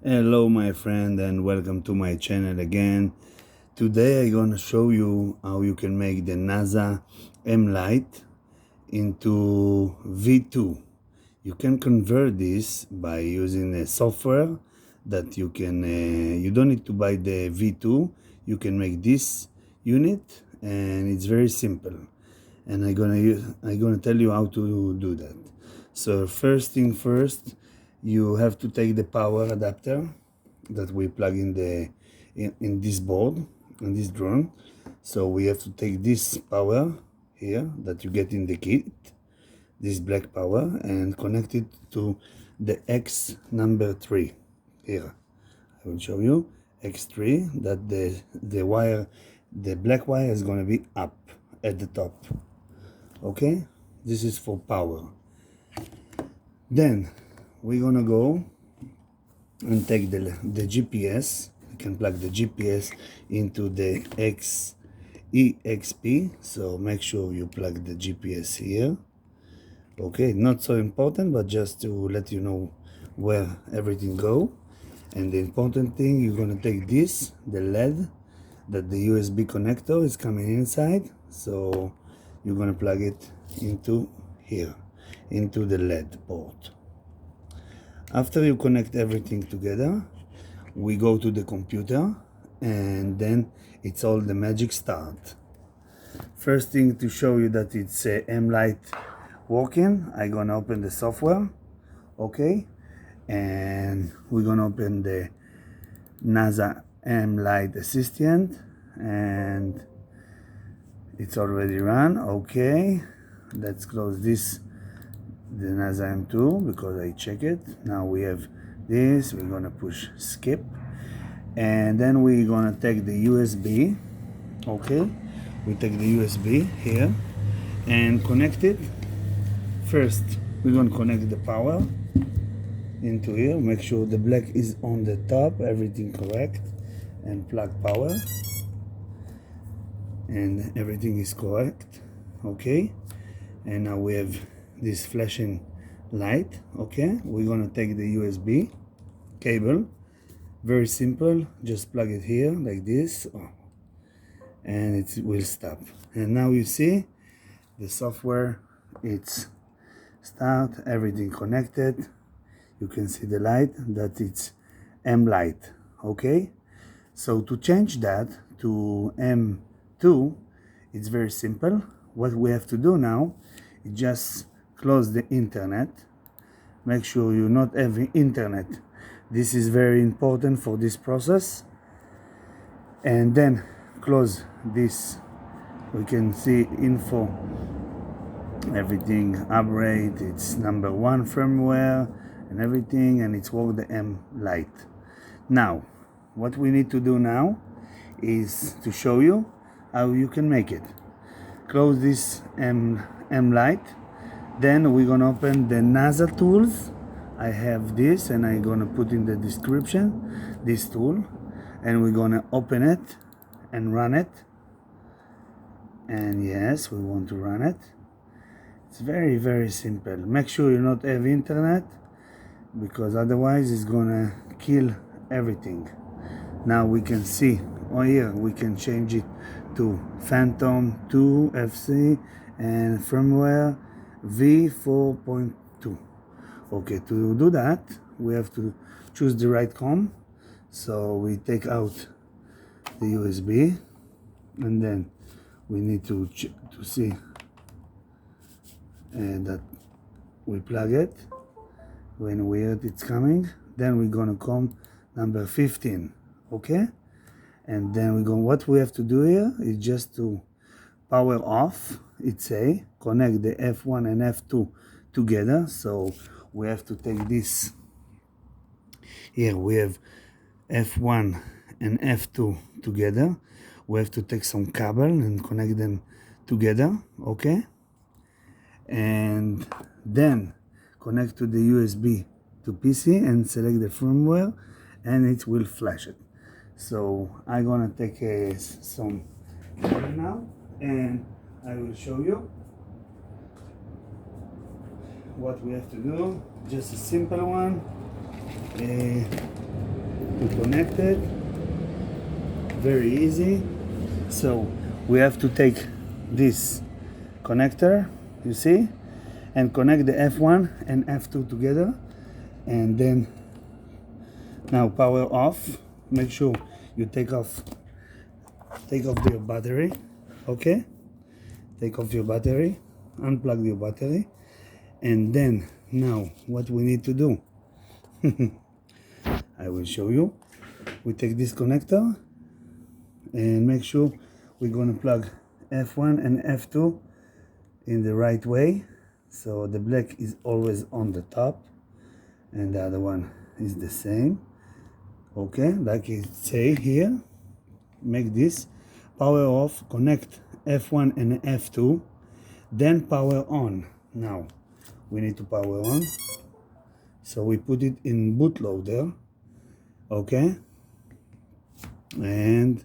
Hello my friend and welcome to my channel again. Today I'm gonna show you how you can make the Naza Lite into V2. You can convert this by using a software that you don't need to buy the V2. You can make this unit and it's very simple. And I'm gonna tell you how to do that. So first thing first, you have to take the power adapter that we plug in this board, in this drone. So we have to take this power here that you get in the kit, this black power, and connect it to the X number 3 here. I will show you X3 that the black wire is going to be up at the top. Okay, this is for power. Then we're gonna go and take the GPS. You can plug the GPS into the EXP, so make sure you plug the GPS here. Okay, not so important, but just to let you know where everything go. And the important thing, you're gonna take this, the LED, that the USB connector is coming inside, so you're gonna plug it into here, into the LED port. After you connect everything together, we go to the computer and then it's all the magic start. First thing to show you that it's Lite working, I'm gonna open the software, okay, and we're gonna open the Naza Lite Assistant and it's already run. Okay, let's close this, the Naza M2, because I check it. Now we have this, we're gonna push skip and then we're gonna take the USB. Okay, we take the USB here and connect it. First we're gonna connect the power into here, make sure the black is on the top, everything correct, and plug power and everything is correct. Okay, and now we have this flashing light. Okay, we're gonna take the USB cable, very simple, just plug it here like this, and it will stop. And now you see the software, it's start, everything connected. You can see the light that it's Lite. Okay, so to change that to M2, it's very simple. What we have to do now is just close the internet. Make sure you not have internet. This is very important for this process. And then close this. We can see info, everything upgrade, it's number 1 firmware and everything, and it's work the Lite. Now what we need to do now is to show you how you can make it. Close this Lite. Then we're gonna open the Naza tools. I have this and I'm gonna put in the description this tool, and we're gonna open it and run it. And yes, we want to run it. It's very simple. Make sure you not have internet, because otherwise it's gonna kill everything. Now we can see, oh here we can change it to Phantom 2 FC and firmware V4.2. Okay, to do that we have to choose the right COM. So we take out the USB and then we need to see that we plug it when we hear it's coming. Then we're gonna COM number 15. Okay, and then we go, what we have to do here is just to power off. It's a connect the F1 and F2 together. So we have to take this here, we have F1 and F2 together. We have to take some cable and connect them together. Okay, and then connect to the USB to PC and select the firmware and it will flash it. So I'm gonna take some cable now and I will show you what we have to do. Just a simple one. to connect it. Very easy. So we have to take this connector, you see, and connect the F1 and F2 together, and then now power off. Make sure you take off your battery. Okay, take off your battery, unplug your battery, and then now what we need to do, I will show you. We take this connector and make sure we're gonna plug F1 and F2 in the right way, so the black is always on the top and the other one is the same. Okay, like it say here, make this power off, connect F1 and F2, then power on. Now we need to power on, so we put it in bootloader. Okay, and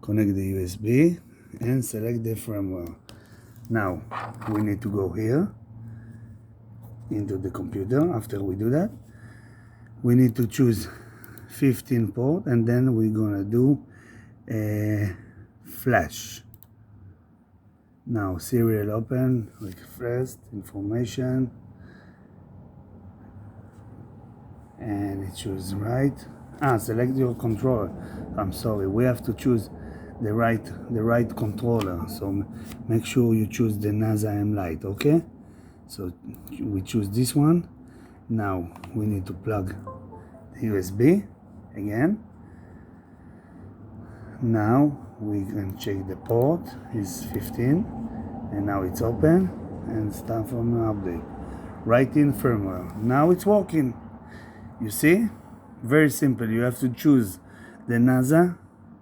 connect the USB and select the firmware. Now we need to go here into the computer. After we do that, we need to choose 15 port, and then we're gonna do a flash. Now serial open, like first information, and it chooses right. Select your controller. I'm sorry, we have to choose the right controller, so make sure you choose the Naza and Lite. Okay, so we choose this one. Now we need to plug the USB again. Now we can check the port is 15, and now it's open and start from an update. Write in firmware. Now it's working. You see, very simple. You have to choose the Naza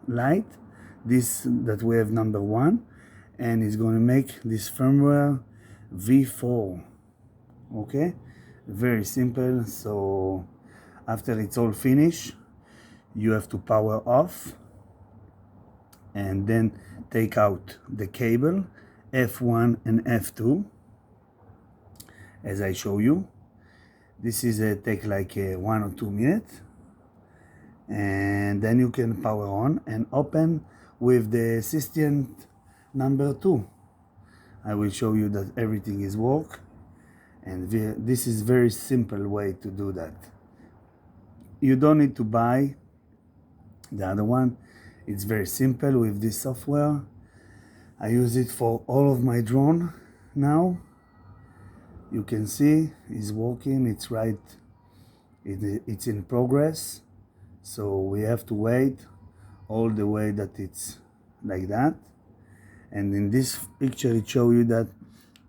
Lite, this that we have number 1, and it's going to make this firmware V4. Okay, very simple. So after it's all finished, you have to power off and then take out the cable F1 and F2 as I show you. This is take like 1 or 2 minutes, and then you can power on and open with the assistant number 2. I will show you that everything is work, and this is very simple way to do that. You don't need to buy the other one. It's very simple with this software. I use it for all of my drone now. You can see it's working, it's right, it's in progress. So we have to wait all the way that it's like that. And in this picture it shows you that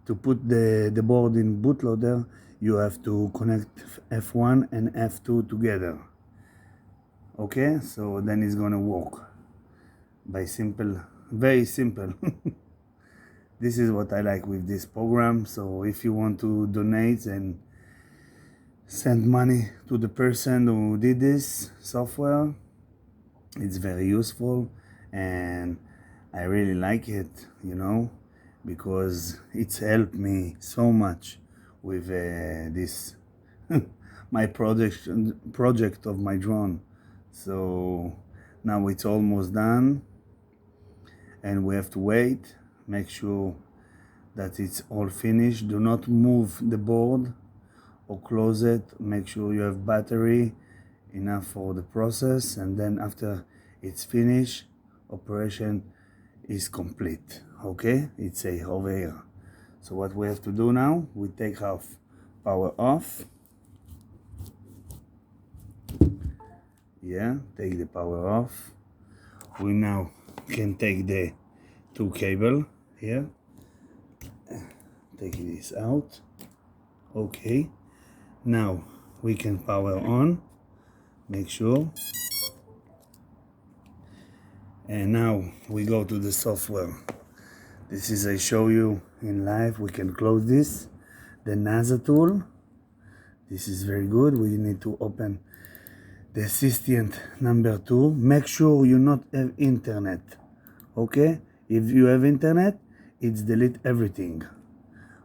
to put the board in bootloader, you have to connect F1 and F2 together. Okay, so then it's gonna work by simple, very simple. This is what I like with this program. So if you want to donate and send money to the person who did this software, it's very useful, and I really like it, you know, because it's helped me so much with this my project of my drone. So now it's almost done, and we have to wait. Make sure that it's all finished. Do not move the board or close it. Make sure you have battery enough for the process, and then after it's finished, operation is complete. Okay, it's over here. So what we have to do now, we take off power off. Yeah, take the power off. We now can take the 2 cable here, take this out. Okay, now we can power on, make sure, and now we go to the software. This is I show you in live. We can close this, the Naza tool. This is very good. We need to open the assistant number 2. Make sure you not have internet. Okay, if you have internet, it's delete everything.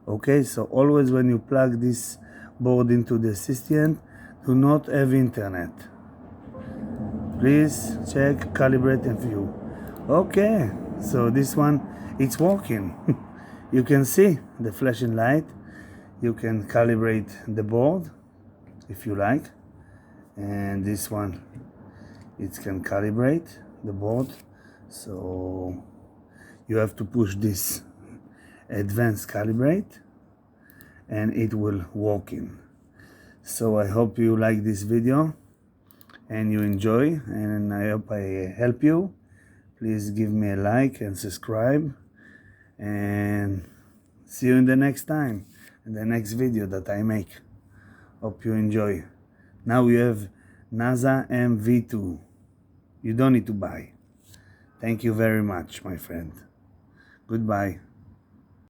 Okay, so always when you plug this board into the assistant, do not have internet. Please check, calibrate and view. Okay, so this one, it's working. You can see the flashing light. You can calibrate the board if you like. And this one, it can calibrate the board. So you have to push this advanced calibrate and it will work in. So I hope you like this video and you enjoy, and I hope I help you. Please give me a like and subscribe, and see you in the next time, in the next video that I make. Hope you enjoy. Now you have Naza MV2. You don't need to buy. Thank you very much, my friend. Goodbye.